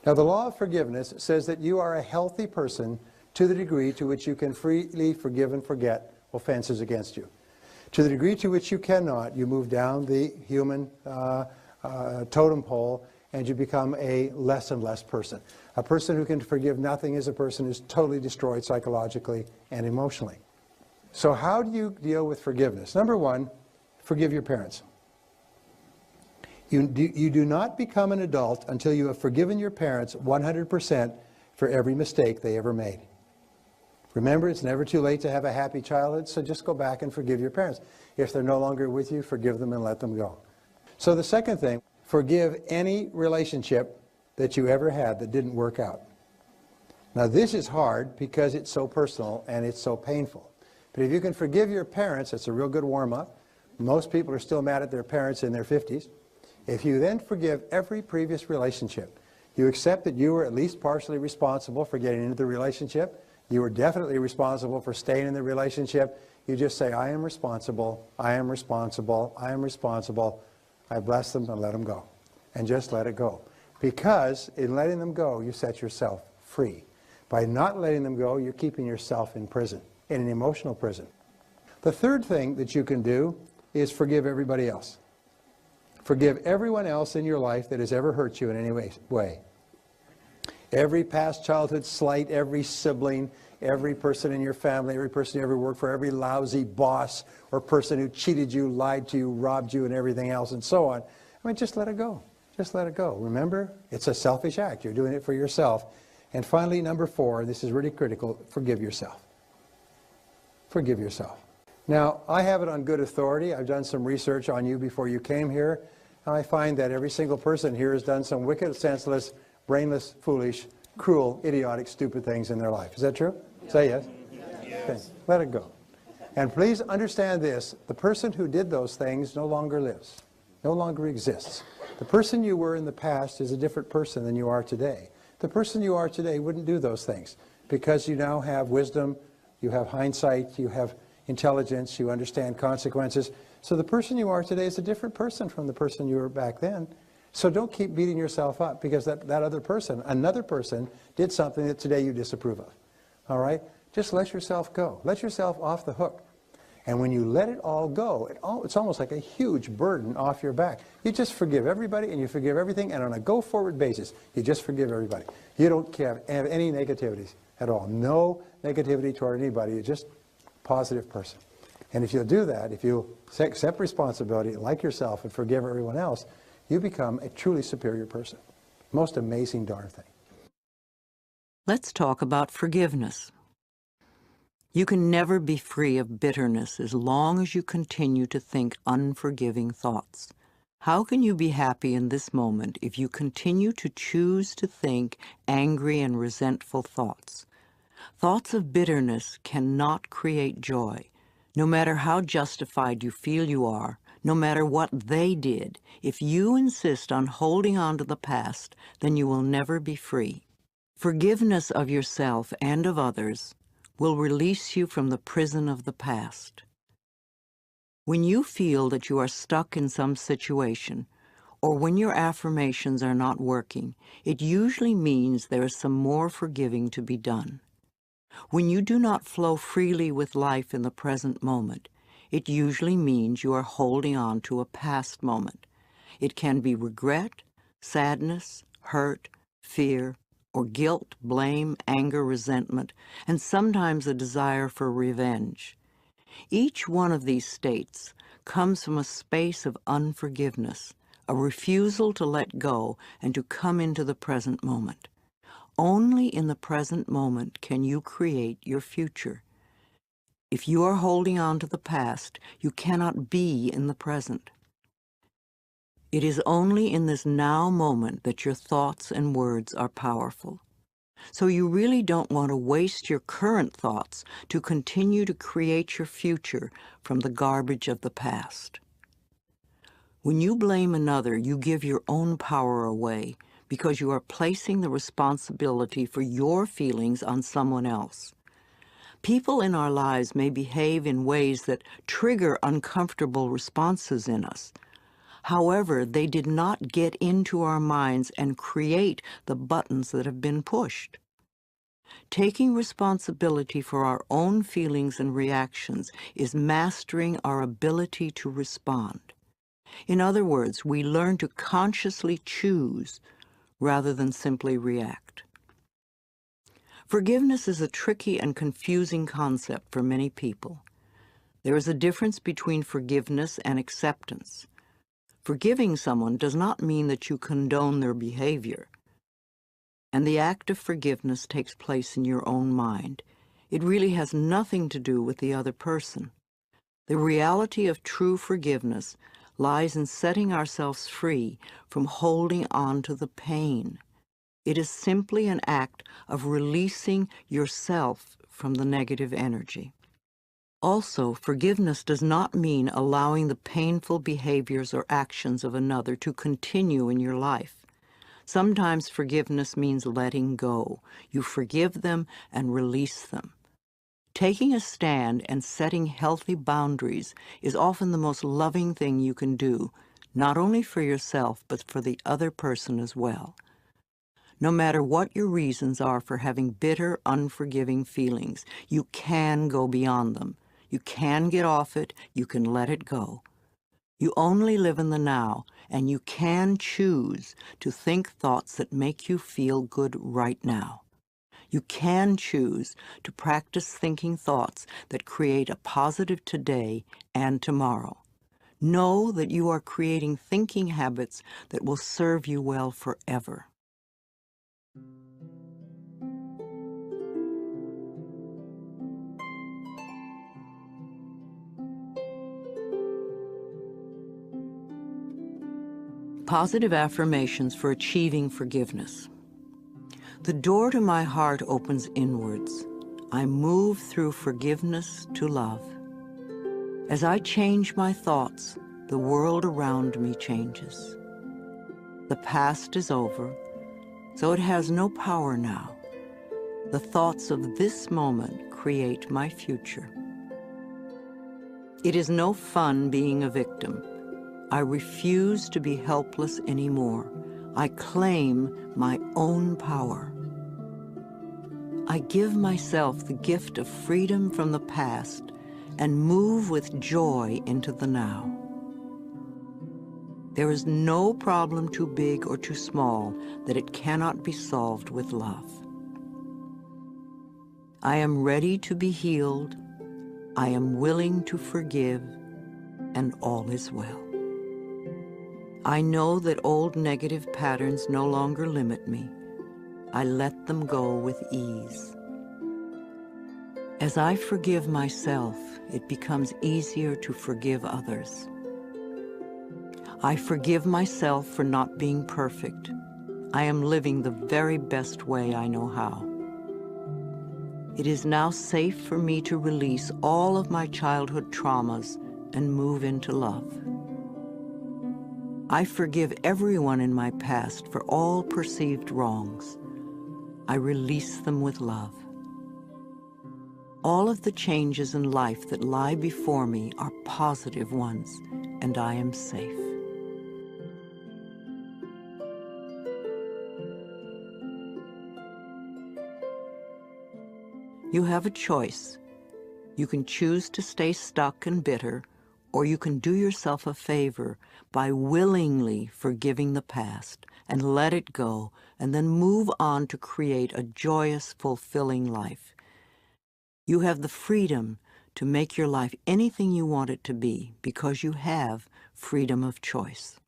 Now, the law of forgiveness says that you are a healthy person to the degree to which you can freely forgive and forget offenses against you. To the degree to which you cannot, you move down the human totem pole and you become a less and less person. A person who can forgive nothing is a person who's totally destroyed psychologically and emotionally. So how do you deal with forgiveness? Number one, forgive your parents. You do not become an adult until you have forgiven your parents 100% for every mistake they ever made. Remember, it's never too late to have a happy childhood, so just go back and forgive your parents. If they're no longer with you, forgive them and let them go. So the second thing, forgive any relationship that you ever had that didn't work out. Now this is hard because it's so personal and it's so painful. But if you can forgive your parents, it's a real good warm-up. Most people are still mad at their parents in their 50s. If you then forgive every previous relationship, you accept that you were at least partially responsible for getting into the relationship. You were definitely responsible for staying in the relationship. You just say, I am responsible, I am responsible, I am responsible. I bless them and let them go. And just let it go. Because in letting them go, you set yourself free. By not letting them go, you're keeping yourself in prison, in an emotional prison. The third thing that you can do is forgive everybody else. Forgive everyone else in your life that has ever hurt you in any way. Every past childhood slight, every sibling, every person in your family, every person you ever worked for, every lousy boss or person who cheated you, lied to you, robbed you, and everything else, and so on. I mean, just let it go. Just let it go. Remember, it's a selfish act. You're doing it for yourself. And finally, number 4, this is really critical, forgive yourself. Forgive yourself. Now, I have it on good authority. I've done some research on you before you came here. And I find that every single person here has done some wicked, senseless, brainless, foolish, cruel, idiotic, stupid things in their life. Is that true? Yeah. Say yes. Yes. Okay. Let it go. And please understand this. The person who did those things no longer lives, no longer exists. The person you were in the past is a different person than you are today. The person you are today wouldn't do those things because you now have wisdom, you have hindsight, you have intelligence, you understand consequences. So the person you are today is a different person from the person you were back then. So don't keep beating yourself up because that other person, another person, did something that today you disapprove of. All right? Just let yourself go. Let yourself off the hook. And when you let it all go, it's almost like a huge burden off your back. You just forgive everybody and you forgive everything, and on a go-forward basis, you just forgive everybody. You don't have any negativities at all. No negativity toward anybody. You're just a positive person. And if you'll do that, if you accept responsibility like yourself and forgive everyone else, you become a truly superior person. Most amazing darn thing. Let's talk about forgiveness. You can never be free of bitterness as long as you continue to think unforgiving thoughts. How can you be happy in this moment if you continue to choose to think angry and resentful thoughts? Thoughts of bitterness cannot create joy. No matter how justified you feel you are, no matter what they did, if you insist on holding on to the past, then you will never be free. Forgiveness of yourself and of others will release you from the prison of the past. When you feel that you are stuck in some situation, or when your affirmations are not working, it usually means there is some more forgiving to be done. When you do not flow freely with life in the present moment, it usually means you are holding on to a past moment. It can be regret, sadness, hurt, fear, or guilt, blame, anger, resentment, and sometimes a desire for revenge. Each one of these states comes from a space of unforgiveness, a refusal to let go and to come into the present moment. Only in the present moment can you create your future. If you are holding on to the past, you cannot be in the present. It is only in this now moment that your thoughts and words are powerful. So you really don't want to waste your current thoughts to continue to create your future from the garbage of the past. When you blame another, you give your own power away because you are placing the responsibility for your feelings on someone else. People in our lives may behave in ways that trigger uncomfortable responses in us. However, they did not get into our minds and create the buttons that have been pushed. Taking responsibility for our own feelings and reactions is mastering our ability to respond. In other words, we learn to consciously choose rather than simply react. Forgiveness is a tricky and confusing concept for many people. There is a difference between forgiveness and acceptance. Forgiving someone does not mean that you condone their behavior. And the act of forgiveness takes place in your own mind. It really has nothing to do with the other person. The reality of true forgiveness lies in setting ourselves free from holding on to the pain. It is simply an act of releasing yourself from the negative energy. Also, forgiveness does not mean allowing the painful behaviors or actions of another to continue in your life. Sometimes forgiveness means letting go. You forgive them and release them. Taking a stand and setting healthy boundaries is often the most loving thing you can do, not only for yourself, but for the other person as well. No matter what your reasons are for having bitter, unforgiving feelings, you can go beyond them. You can get off it. You can let it go. You only live in the now, and you can choose to think thoughts that make you feel good right now. You can choose to practice thinking thoughts that create a positive today and tomorrow. Know that you are creating thinking habits that will serve you well forever. Positive affirmations for achieving forgiveness. The door to my heart opens inwards. I move through forgiveness to love. As I change my thoughts, the world around me changes. The past is over, so it has no power now. The thoughts of this moment create my future. It is no fun being a victim. I refuse to be helpless anymore. I claim my own power. I give myself the gift of freedom from the past and move with joy into the now. There is no problem too big or too small that it cannot be solved with love. I am ready to be healed. I am willing to forgive, and all is well. I know that old negative patterns no longer limit me. I let them go with ease. As I forgive myself, it becomes easier to forgive others. I forgive myself for not being perfect. I am living the very best way I know how. It is now safe for me to release all of my childhood traumas and move into love. I forgive everyone in my past for all perceived wrongs. I release them with love. All of the changes in life that lie before me are positive ones, and I am safe. You have a choice. You can choose to stay stuck and bitter, or you can do yourself a favor by willingly forgiving the past and let it go, and then move on to create a joyous, fulfilling life. You have the freedom to make your life anything you want it to be because you have freedom of choice.